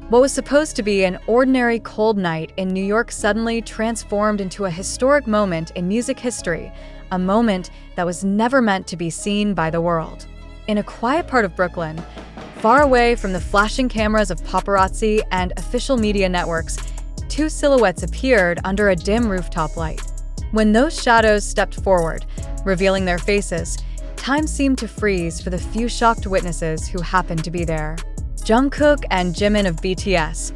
What was supposed to be an ordinary cold night in New York suddenly transformed into a historic moment in music history, a moment that was never meant to be seen by the world. In a quiet part of Brooklyn, far away from the flashing cameras of paparazzi and official media networks, two silhouettes appeared under a dim rooftop light. When those shadows stepped forward, revealing their faces, time seemed to freeze for the few shocked witnesses who happened to be there. Jungkook and Jimin of BTS,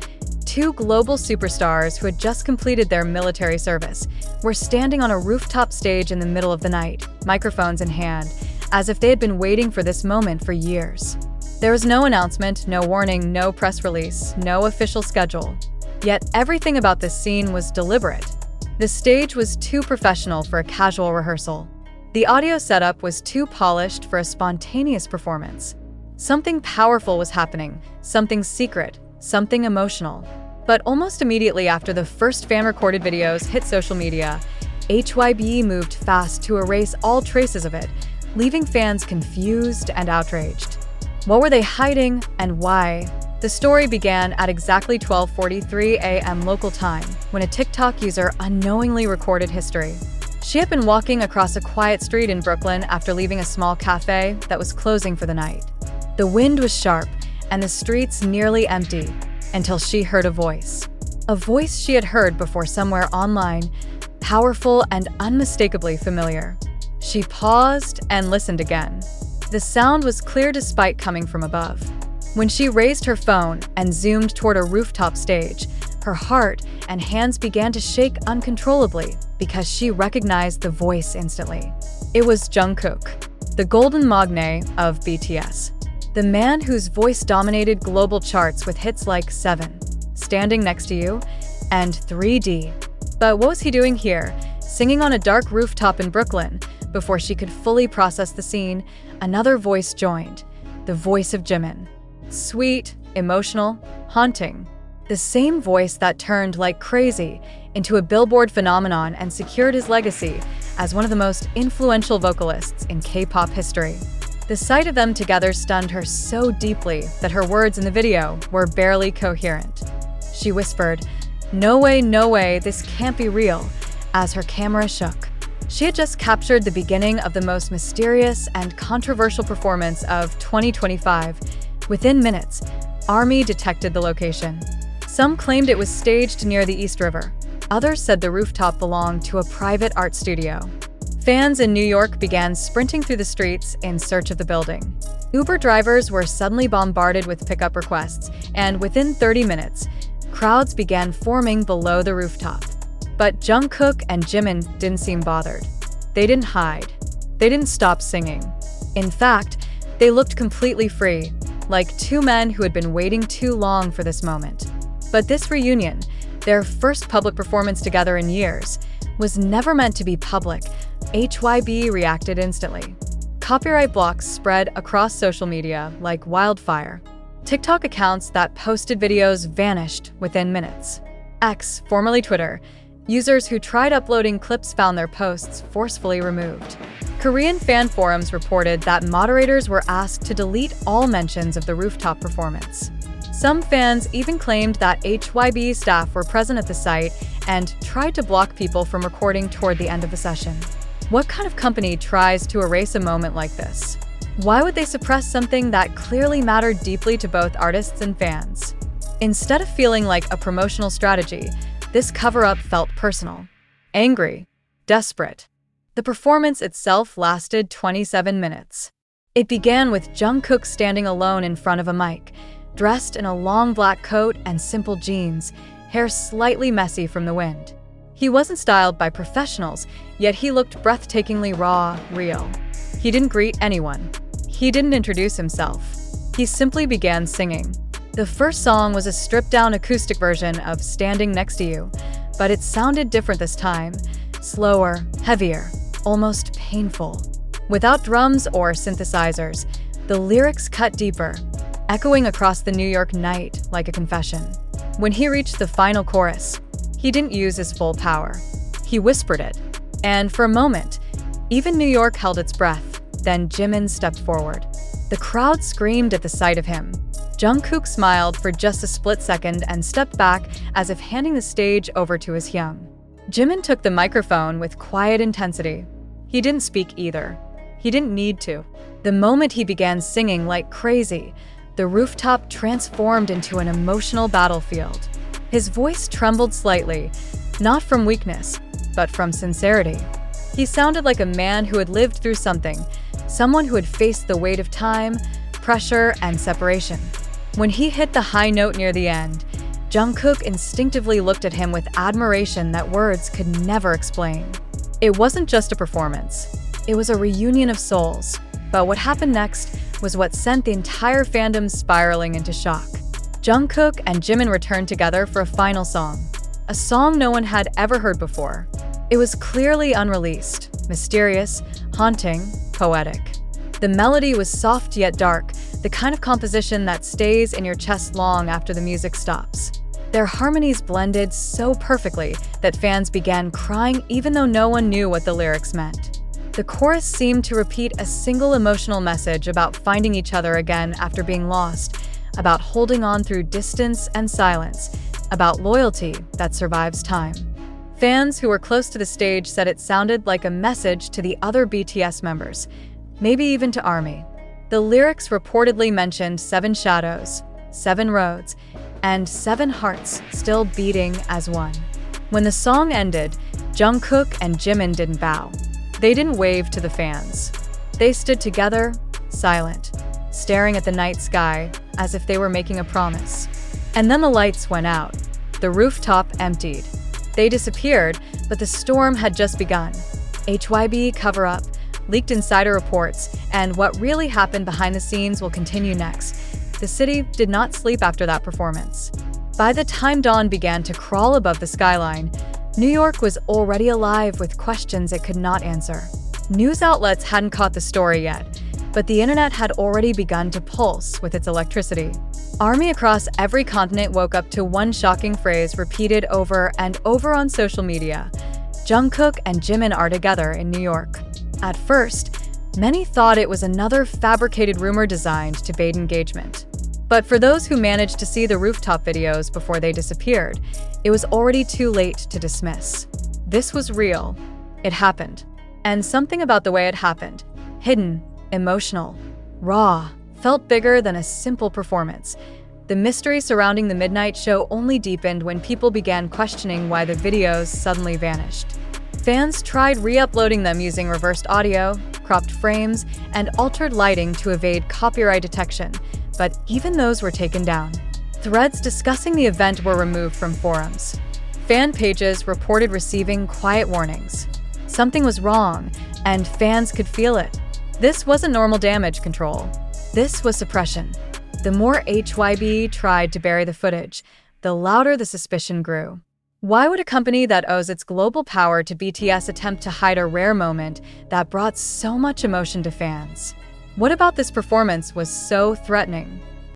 two global superstars who had just completed their military service, were standing on a rooftop stage in the middle of the night, microphones in hand, as if they had been waiting for this moment for years. There was no announcement, no warning, no press release, no official schedule. Yet everything about this scene was deliberate. The stage was too professional for a casual rehearsal. The audio setup was too polished for a spontaneous performance. Something powerful was happening, something secret, something emotional. But almost immediately after the first fan-recorded videos hit social media, HYBE moved fast to erase all traces of it, leaving fans confused and outraged. What were they hiding and why? The story began at exactly 12:43 a.m. local time, when a TikTok user unknowingly recorded history. She had been walking across a quiet street in Brooklyn after leaving a small cafe that was closing for the night. The wind was sharp and the streets nearly empty until she heard a voice. A voice she had heard before somewhere online, powerful and unmistakably familiar. She paused and listened again. The sound was clear despite coming from above. When she raised her phone and zoomed toward a rooftop stage, her heart and hands began to shake uncontrollably because she recognized the voice instantly. It was Jungkook, the golden magne of BTS, the man whose voice dominated global charts with hits like 7, Standing Next to You, and 3D. But what was he doing here, singing on a dark rooftop in Brooklyn? Before she could fully process the scene, another voice joined, the voice of Jimin. Sweet, emotional, haunting. The same voice that turned like crazy into a Billboard phenomenon and secured his legacy as one of the most influential vocalists in K-pop history. The sight of them together stunned her so deeply that her words in the video were barely coherent. She whispered, no way, this can't be real," as her camera shook. She had just captured the beginning of the most mysterious and controversial performance of 2025. Within minutes, ARMY detected the location. Some claimed it was staged near the East River. Others said the rooftop belonged to a private art studio. Fans in New York began sprinting through the streets in search of the building. Uber drivers were suddenly bombarded with pickup requests, and within 30 minutes, crowds began forming below the rooftop. But Jungkook and Jimin didn't seem bothered. They didn't hide. They didn't stop singing. In fact, they looked completely free, like two men who had been waiting too long for this moment. But this reunion, their first public performance together in years, was never meant to be public. HYBE reacted instantly. Copyright blocks spread across social media like wildfire. TikTok accounts that posted videos vanished within minutes. X, formerly Twitter, users who tried uploading clips found their posts forcefully removed. Korean fan forums reported that moderators were asked to delete all mentions of the rooftop performance. Some fans even claimed that HYBE staff were present at the site and tried to block people from recording toward the end of the session. What kind of company tries to erase a moment like this? Why would they suppress something that clearly mattered deeply to both artists and fans? Instead of feeling like a promotional strategy, this cover-up felt personal, angry, desperate. The performance itself lasted 27 minutes. It began with Jungkook standing alone in front of a mic, dressed in a long black coat and simple jeans, hair slightly messy from the wind. He wasn't styled by professionals, yet he looked breathtakingly raw, real. He didn't greet anyone. He didn't introduce himself. He simply began singing. The first song was a stripped-down acoustic version of Standing Next to You, but it sounded different this time, slower, heavier, almost painful. Without drums or synthesizers, the lyrics cut deeper, echoing across the New York night like a confession. When he reached the final chorus, he didn't use his full power. He whispered it, and for a moment, even New York held its breath. Then Jimin stepped forward. The crowd screamed at the sight of him. Jungkook smiled for just a split second and stepped back as if handing the stage over to his hyung. Jimin took the microphone with quiet intensity. He didn't speak either. He didn't need to. The moment he began singing like crazy, the rooftop transformed into an emotional battlefield. His voice trembled slightly, not from weakness, but from sincerity. He sounded like a man who had lived through something, someone who had faced the weight of time, pressure, and separation. When he hit the high note near the end, Jungkook instinctively looked at him with admiration that words could never explain. It wasn't just a performance. It was a reunion of souls. But what happened next was what sent the entire fandom spiraling into shock. Jungkook and Jimin returned together for a final song. A song no one had ever heard before. It was clearly unreleased, mysterious, haunting, poetic. The melody was soft yet dark, the kind of composition that stays in your chest long after the music stops. Their harmonies blended so perfectly that fans began crying even though no one knew what the lyrics meant. The chorus seemed to repeat a single emotional message about finding each other again after being lost, about holding on through distance and silence, about loyalty that survives time. Fans who were close to the stage said it sounded like a message to the other BTS members, maybe even to ARMY. The lyrics reportedly mentioned 7 shadows, 7 roads, and 7 hearts still beating as one. When the song ended, Jungkook and Jimin didn't bow. They didn't wave to the fans. They stood together, silent, staring at the night sky as if they were making a promise. And then the lights went out. The rooftop emptied. They disappeared, but the storm had just begun. HYBE cover-up, leaked insider reports, and what really happened behind the scenes will continue next. The city did not sleep after that performance. By the time dawn began to crawl above the skyline, New York was already alive with questions it could not answer. News outlets hadn't caught the story yet, but the internet had already begun to pulse with its electricity. ARMY across every continent woke up to one shocking phrase repeated over and over on social media: Jungkook and Jimin are together in New York. At first, many thought it was another fabricated rumor designed to bait engagement. But for those who managed to see the rooftop videos before they disappeared, it was already too late to dismiss. This was real. It happened. And something about the way it happened, hidden, emotional, raw, felt bigger than a simple performance. The mystery surrounding the midnight show only deepened when people began questioning why the videos suddenly vanished. Fans tried re-uploading them using reversed audio, cropped frames, and altered lighting to evade copyright detection, but even those were taken down. Threads discussing the event were removed from forums. Fan pages reported receiving quiet warnings. Something was wrong, and fans could feel it. This wasn't normal damage control. This was suppression. The more HYBE tried to bury the footage, the louder the suspicion grew. Why would a company that owes its global power to BTS attempt to hide a rare moment that brought so much emotion to fans? What about this performance was so threatening?